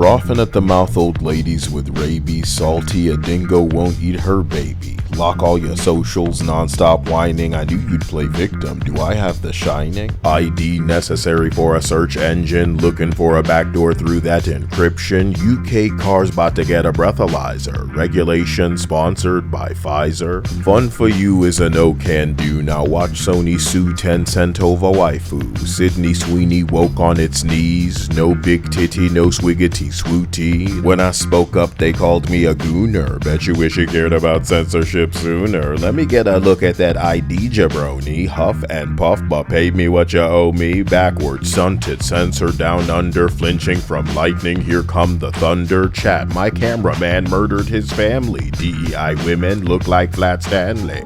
Frothing at the mouth old ladies with rabies, salty a dingo won't eat her baby. Lock all your socials, non-stop whining, I knew you'd play victim, do I have the shining? ID necessary for a search engine, looking for a backdoor through that encryption. UK cars about to get a breathalyzer, regulation sponsored by Pfizer. Fun for you is a no can do, now watch Sony sue 10 cent over waifu. Sydney Sweeney woke on its knees, no big titty, no swiggity swooty. When I spoke up they called me a gooner, bet you wish you cared about censorship sooner. Let me get a look at that ID jabroni, huff and puff but pay me what you owe me. Backwards, stunted, censored down under, flinching from lightning, here come the thunder. Chat, my cameraman murdered his family, DEI women look like Flat Stanley.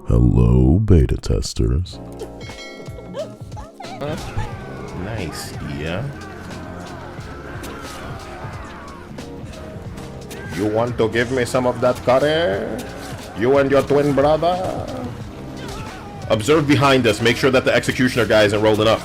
Hello, beta testers. Nice, yeah. You want to give me some of that curry? You and your twin brother? Observe behind us. Make sure that the executioner guy isn't rolling up.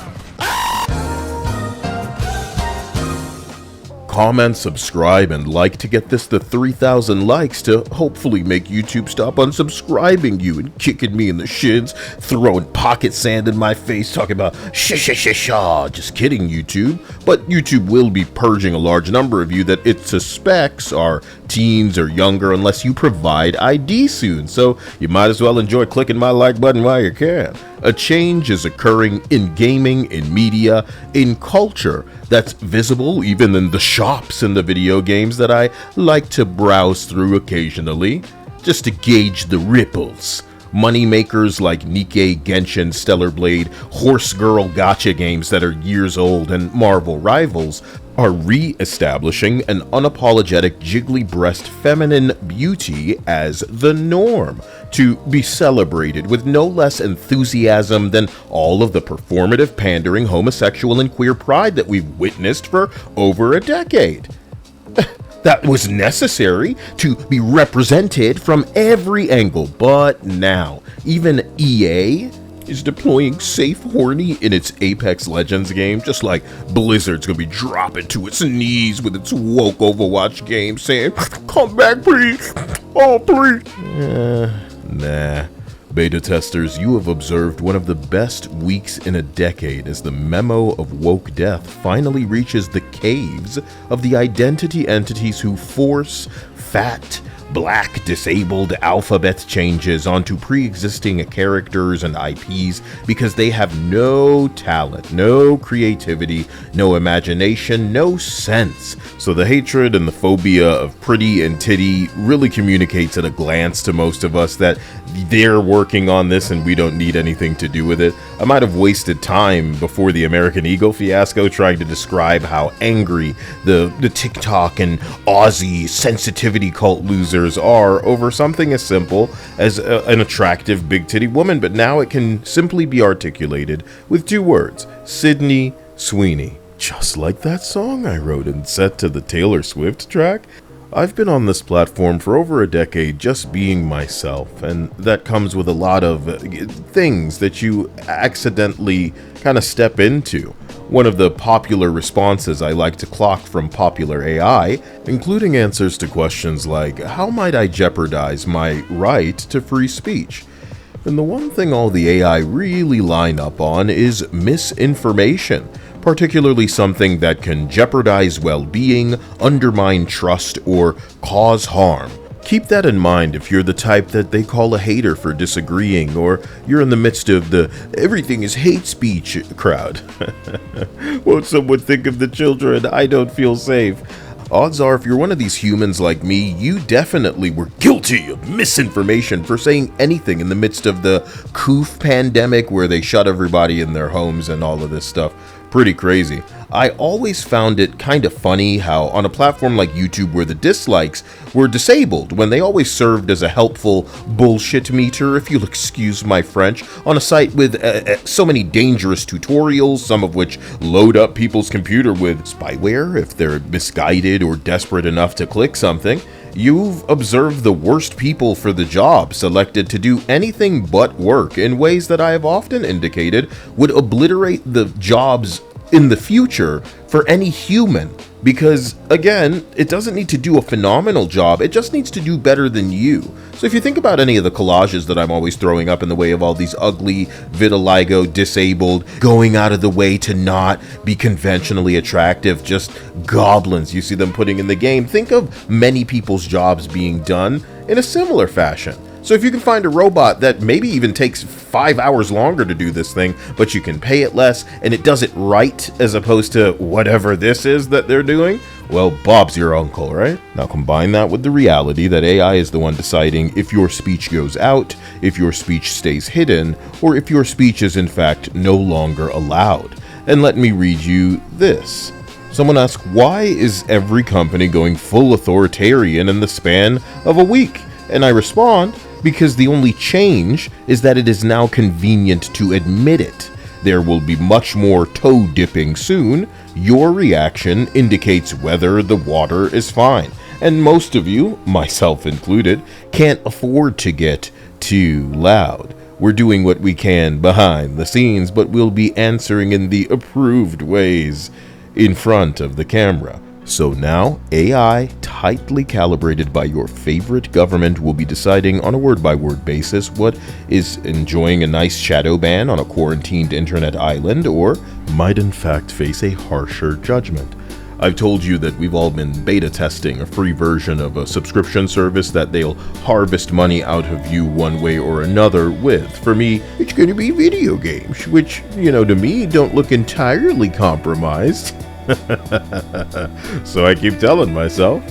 Comment, subscribe, and like to get this to 3,000 likes to hopefully make YouTube stop unsubscribing you and kicking me in the shins, throwing pocket sand in my face, talking about shh. Just kidding, YouTube. But YouTube will be purging a large number of you that it suspects are teens or younger unless you provide ID soon. So you might as well enjoy clicking my like button while you can. A change is occurring in gaming, in media, in culture that's visible even in the shops in the video games that I like to browse through occasionally, just to gauge the ripples. Moneymakers like Nikkei, Genshin, Stellar Blade, Horse Girl gacha games that are years old, and Marvel rivals are re-establishing an unapologetic jiggly breast feminine beauty as the norm, to be celebrated with no less enthusiasm than all of the performative, pandering, homosexual, and queer pride that we've witnessed for over a decade. That was necessary to be represented from every angle, but now even EA is deploying Safe Horny in its Apex Legends game, just like Blizzard's gonna be dropping to its knees with its woke Overwatch game saying, "Come back, please. Oh, please." Nah. Beta testers, you have observed one of the best weeks in a decade as the memo of woke death finally reaches the caves of the identity entities who force fat, black, disabled alphabet changes onto pre-existing characters and IPs because they have no talent, no creativity, no imagination, no sense. So the hatred and the phobia of pretty and titty really communicates at a glance to most of us that they're working on this and we don't need anything to do with it. I might have wasted time before the American Eagle fiasco trying to describe how angry the TikTok and Aussie sensitivity cult losers are over something as simple as an attractive big titty woman, but now it can simply be articulated with two words: Sydney Sweeney. Just like that song I wrote and set to the Taylor Swift track. I've been on this platform for over a decade just being myself, and that comes with a lot of things that you accidentally kind of step into. One of the popular responses I like to clock from popular AI, including answers to questions like, how might I jeopardize my right to free speech? And the one thing all the AI really line up on is misinformation, particularly something that can jeopardize well-being, undermine trust, or cause harm. Keep that in mind if you're the type that they call a hater for disagreeing, or you're in the midst of the everything is hate speech crowd. Won't someone think of the children? I don't feel safe. Odds are, if you're one of these humans like me, you definitely were guilty of misinformation for saying anything in the midst of the coof pandemic where they shut everybody in their homes and all of this stuff. Pretty crazy. I always found it kind of funny how on a platform like YouTube where the dislikes were disabled when they always served as a helpful bullshit meter, if you'll excuse my French, on a site with so many dangerous tutorials, some of which load up people's computer with spyware if they're misguided or desperate enough to click something. You've observed the worst people for the job selected to do anything but work in ways that I have often indicated would obliterate the job's in the future for any human. Because, again, it doesn't need to do a phenomenal job, it just needs to do better than you. So if you think about any of the collages that I'm always throwing up in the way of all these ugly, vitiligo, disabled, going out of the way to not be conventionally attractive, just goblins you see them putting in the game, think of many people's jobs being done in a similar fashion. So if you can find a robot that maybe even takes 5 hours longer to do this thing, but you can pay it less and it does it right as opposed to whatever this is that they're doing, well, Bob's your uncle, right? Now combine that with the reality that AI is the one deciding if your speech goes out, if your speech stays hidden, or if your speech is in fact no longer allowed. And let me read you this. Someone asked, why is every company going full authoritarian in the span of a week? And I respond, because the only change is that it is now convenient to admit it. There will be much more toe dipping soon. Your reaction indicates whether the water is fine. And most of you, myself included, can't afford to get too loud. We're doing what we can behind the scenes, but we'll be answering in the approved ways in front of the camera. So now, AI, tightly calibrated by your favorite government, will be deciding on a word-by-word basis what is enjoying a nice shadow ban on a quarantined internet island or might in fact face a harsher judgment. I've told you that we've all been beta testing a free version of a subscription service that they'll harvest money out of you one way or another with. For me, it's going to be video games, which, to me, don't look entirely compromised. So I keep telling myself.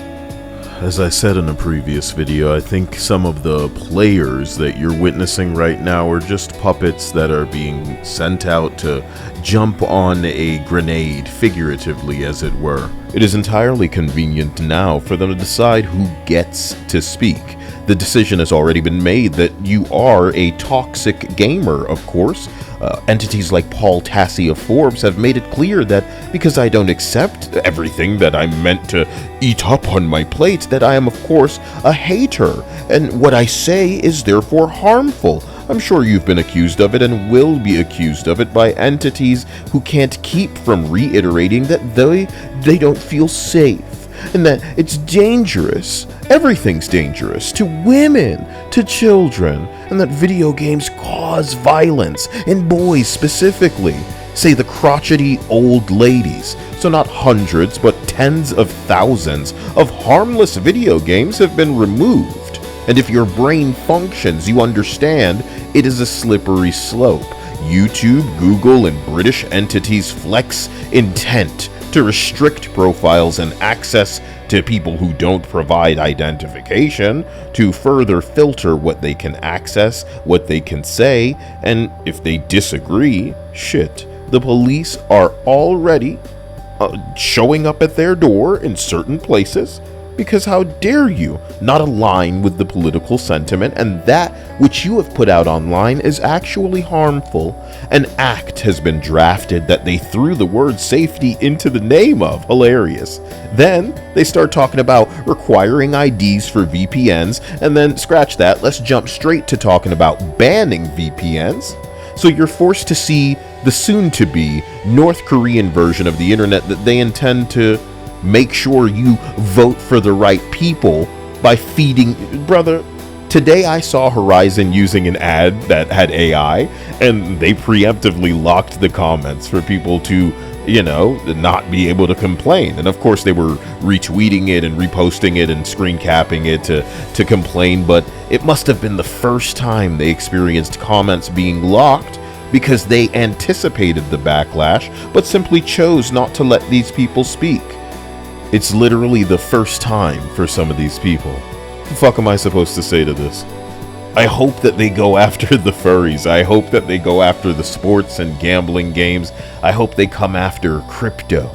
As I said in a previous video, I think some of the players that you're witnessing right now are just puppets that are being sent out to jump on a grenade, figuratively as it were. It is entirely convenient now for them to decide who gets to speak. The decision has already been made that you are a toxic gamer, of course. Entities like Paul Tassi of Forbes have made it clear that because I don't accept everything that I'm meant to eat up on my plate, that I am, of course, a hater, and what I say is therefore harmful. I'm sure you've been accused of it and will be accused of it by entities who can't keep from reiterating that they don't feel safe, and that it's dangerous. Everything's dangerous, to women, to children, and that video games cause violence, and boys specifically, say the crotchety old ladies. So not hundreds, but tens of thousands of harmless video games have been removed. And if your brain functions, you understand it is a slippery slope. YouTube, Google, and British entities flex intent to restrict profiles and access to people who don't provide identification, to further filter what they can access, what they can say, and if they disagree, shit, the police are already showing up at their door in certain places, because how dare you not align with the political sentiment, and that which you have put out online is actually harmful. An act has been drafted that they threw the word safety into the name of. Hilarious. Then they start talking about requiring IDs for VPNs, and then scratch that, let's jump straight to talking about banning VPNs. So you're forced to see the soon-to-be North Korean version of the internet that they intend to make sure you vote for the right people by feeding. Brother, today I saw Horizon using an ad that had AI, and they preemptively locked the comments for people to, not be able to complain. And of course they were retweeting it and reposting it and screen capping it to complain, but it must have been the first time they experienced comments being locked because they anticipated the backlash, but simply chose not to let these people speak. It's literally the first time for some of these people. What the fuck am I supposed to say to this? I hope that they go after the furries. I hope that they go after the sports and gambling games. I hope they come after crypto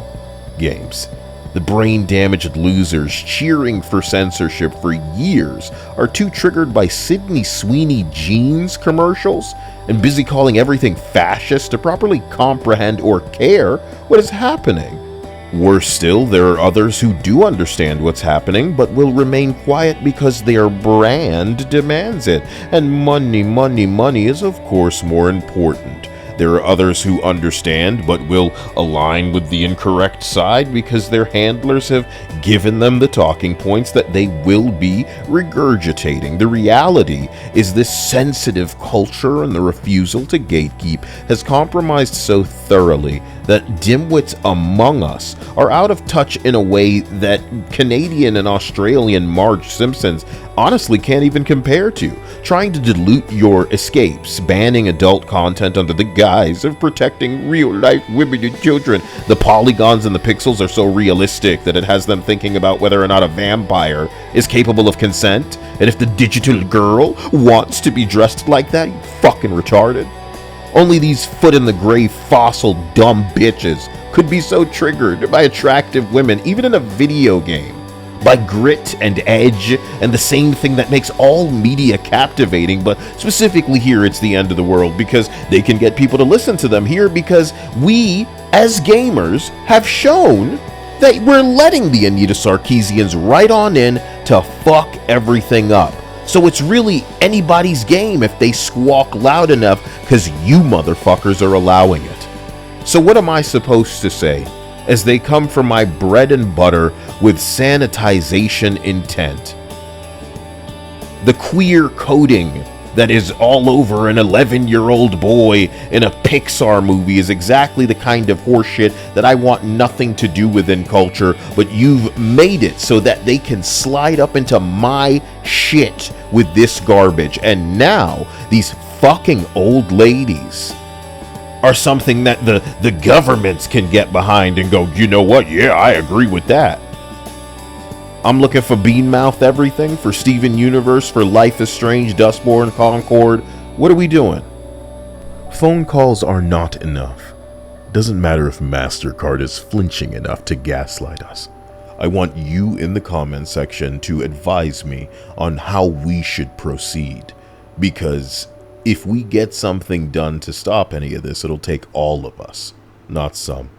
games. The brain-damaged losers cheering for censorship for years are too triggered by Sydney Sweeney jeans commercials and busy calling everything fascist to properly comprehend or care what is happening. Worse still, there are others who do understand what's happening, but will remain quiet because their brand demands it. And money is of course more important. There are others who understand but will align with the incorrect side because their handlers have given them the talking points that they will be regurgitating. The reality is this sensitive culture and the refusal to gatekeep has compromised so thoroughly that dimwits among us are out of touch in a way that Canadian and Australian Marge Simpsons honestly can't even compare to. Trying to dilute your escapes, banning adult content under the guise of protecting real-life women and children. The polygons and the pixels are so realistic that it has them thinking about whether or not a vampire is capable of consent, and if the digital girl wants to be dressed like that, you fucking retarded. Only these foot-in-the-grave fossil dumb bitches could be so triggered by attractive women, even in a video game. By grit and edge, and the same thing that makes all media captivating, but specifically here it's the end of the world because they can get people to listen to them here because we, as gamers, have shown that we're letting the Anita Sarkeesians right on in to fuck everything up. So it's really anybody's game if they squawk loud enough because you motherfuckers are allowing it. So what am I supposed to say as they come for my bread and butter with sanitization intent? The queer coding that is all over an 11-year-old boy in a Pixar movie is exactly the kind of horseshit that I want nothing to do with in culture, but you've made it so that they can slide up into my shit with this garbage. And now these fucking old ladies are something that the governments can get behind and go, you know what, yeah, I agree with that. I'm looking for Beanmouth everything, for Steven Universe, for Life is Strange, Dustborn, Concord. What are we doing? Phone calls are not enough. Doesn't matter if MasterCard is flinching enough to gaslight us. I want you in the comment section to advise me on how we should proceed. Because if we get something done to stop any of this, it'll take all of us, not some.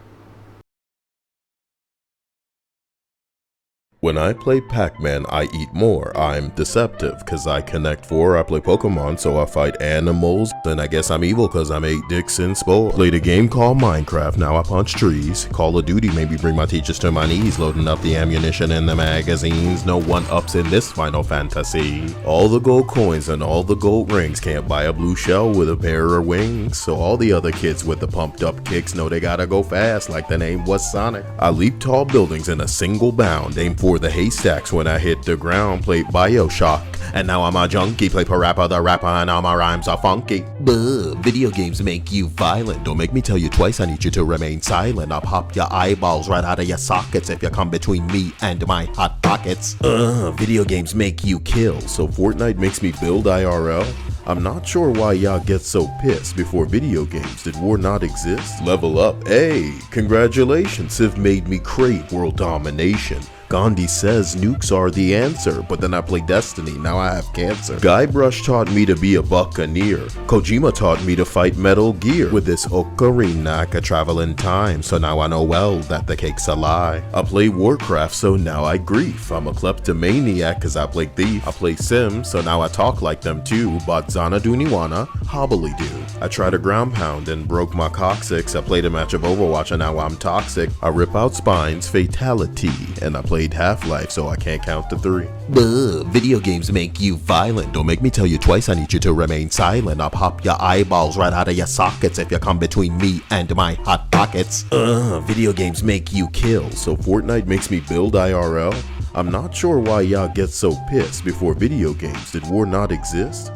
When I play Pac-Man, I eat more. I'm deceptive, cause I connect 4. I play Pokemon, so I fight animals. Then I guess I'm evil, cause I'm 8 dicks in sport. Played a game called Minecraft, now I punch trees. Call of Duty made me bring my teachers to my knees. Loading up the ammunition and the magazines. No one-ups in this Final Fantasy. All the gold coins and all the gold rings can't buy a blue shell with a pair of wings. So all the other kids with the pumped up kicks know they gotta go fast, like the name was Sonic. I leap tall buildings in a single bound, aim for the haystacks when I hit the ground, played BioShock, and now I'm a junkie, play Parappa the Rapper and all my rhymes are funky. Buh, video games make you violent, don't make me tell you twice, I need you to remain silent. I'll pop your eyeballs right out of your sockets if you come between me and my hot pockets. Video games make you kill, so Fortnite makes me build IRL? I'm not sure why y'all get so pissed. Before video games, did war not exist? Level up, hey, congratulations, Civ made me crave world domination. Gandhi says nukes are the answer, but then I play Destiny, now I have cancer. Guybrush taught me to be a buccaneer. Kojima taught me to fight Metal Gear. With this ocarina, I could travel in time, so now I know well that the cake's a lie. I play Warcraft, so now I grief. I'm a kleptomaniac, cause I play Thief. I play Sims, so now I talk like them too. But Xana Duniwana, hobbly do. I tried a ground pound and broke my coccyx. I played a match of Overwatch and now I'm toxic. I rip out spines, fatality, and I played Half-Life, so I can't count to 3. Buh, video games make you violent. Don't make me tell you twice, I need you to remain silent. I'll pop your eyeballs right out of your sockets if you come between me and my hot pockets. Video games make you kill, so Fortnite makes me build IRL? I'm not sure why y'all get so pissed. Before video games, did war not exist?